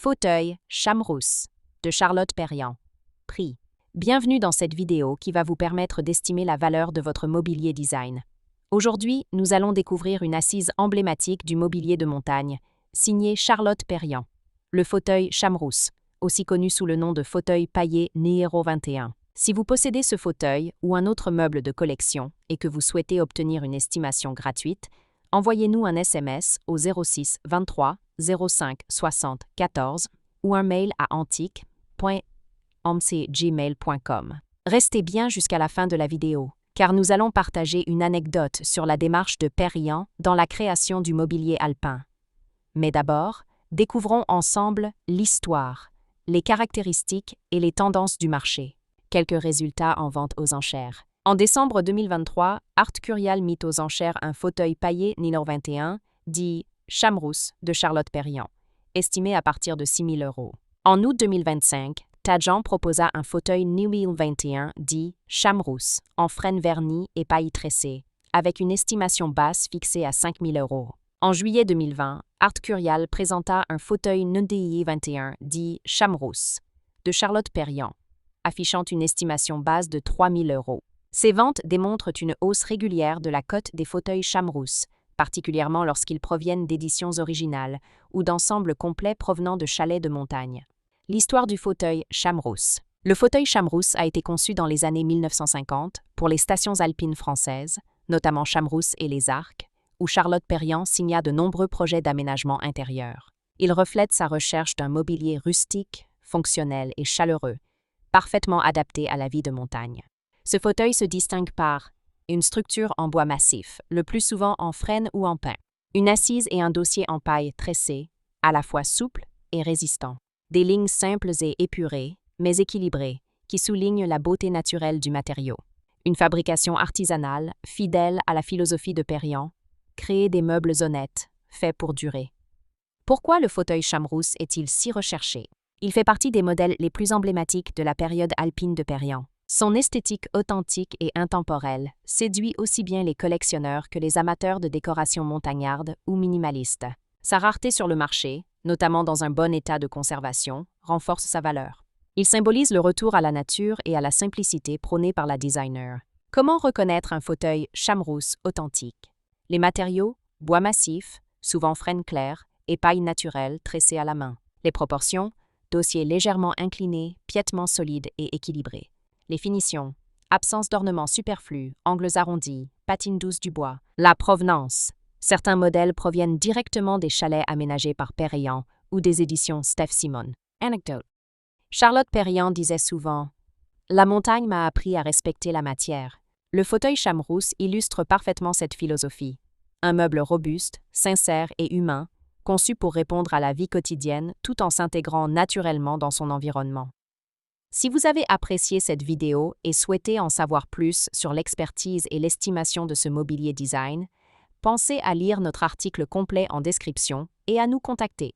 Fauteuil Chamrousse de Charlotte Perriand. Prix. Bienvenue dans cette vidéo qui va vous permettre d'estimer la valeur de votre mobilier design. Aujourd'hui, nous allons découvrir une assise emblématique du mobilier de montagne, signée Charlotte Perriand. Le fauteuil Chamrousse, aussi connu sous le nom de fauteuil paillé Nihero 21. Si vous possédez ce fauteuil ou un autre meuble de collection et que vous souhaitez obtenir une estimation gratuite, envoyez-nous un SMS au 06 23 05 60 14 ou un mail à antique.omcgmail.com. Restez bien jusqu'à la fin de la vidéo, car nous allons partager une anecdote sur la démarche de Perriand dans la création du mobilier alpin. Mais d'abord, découvrons ensemble l'histoire, les caractéristiques et les tendances du marché. Quelques résultats en vente aux enchères. En décembre 2023, Art Curial mit aux enchères un fauteuil paillé Nihero 21, dit Chamrousse de Charlotte Perriand, estimé à partir de 6 000 €. En août 2025, Tadjan proposa un fauteuil Nihero 21, dit Chamrousse, en frêne vernie et paille tressée, avec une estimation basse fixée à 5 000 €. En juillet 2020, Art Curial présenta un fauteuil Nihero 21, dit Chamrousse, de Charlotte Perriand, affichant une estimation base de 3 000 €. Ces ventes démontrent une hausse régulière de la cote des fauteuils Chamrousse, particulièrement lorsqu'ils proviennent d'éditions originales ou d'ensembles complets provenant de chalets de montagne. L'histoire du fauteuil Chamrousse. Le fauteuil Chamrousse a été conçu dans les années 1950 pour les stations alpines françaises, notamment Chamrousse et les Arcs, où Charlotte Perriand signa de nombreux projets d'aménagement intérieur. Il reflète sa recherche d'un mobilier rustique, fonctionnel et chaleureux, parfaitement adapté à la vie de montagne. Ce fauteuil se distingue par une structure en bois massif, le plus souvent en frêne ou en pin, une assise et un dossier en paille tressé, à la fois souple et résistant, des lignes simples et épurées, mais équilibrées, qui soulignent la beauté naturelle du matériau, une fabrication artisanale, fidèle à la philosophie de Perriand, créer des meubles honnêtes, faits pour durer. Pourquoi le fauteuil Chamrousse est-il si recherché? Il fait partie des modèles les plus emblématiques de la période alpine de Perriand. Son esthétique authentique et intemporelle séduit aussi bien les collectionneurs que les amateurs de décoration montagnarde ou minimaliste. Sa rareté sur le marché, notamment dans un bon état de conservation, renforce sa valeur. Il symbolise le retour à la nature et à la simplicité prônée par la designer. Comment reconnaître un fauteuil Chamrousse authentique? Les matériaux, bois massif, souvent frêne clair, et paille naturelle tressée à la main. Les proportions, dossier légèrement incliné, piètement solide et équilibré. Les finitions, absence d'ornements superflus, angles arrondis, patine douce du bois. La provenance. Certains modèles proviennent directement des chalets aménagés par Perriand ou des éditions Steph Simon. Anecdote. Charlotte Perriand disait souvent « La montagne m'a appris à respecter la matière ». Le fauteuil Chamrousse illustre parfaitement cette philosophie. Un meuble robuste, sincère et humain, conçu pour répondre à la vie quotidienne tout en s'intégrant naturellement dans son environnement. Si vous avez apprécié cette vidéo et souhaitez en savoir plus sur l'expertise et l'estimation de ce mobilier design, pensez à lire notre article complet en description et à nous contacter.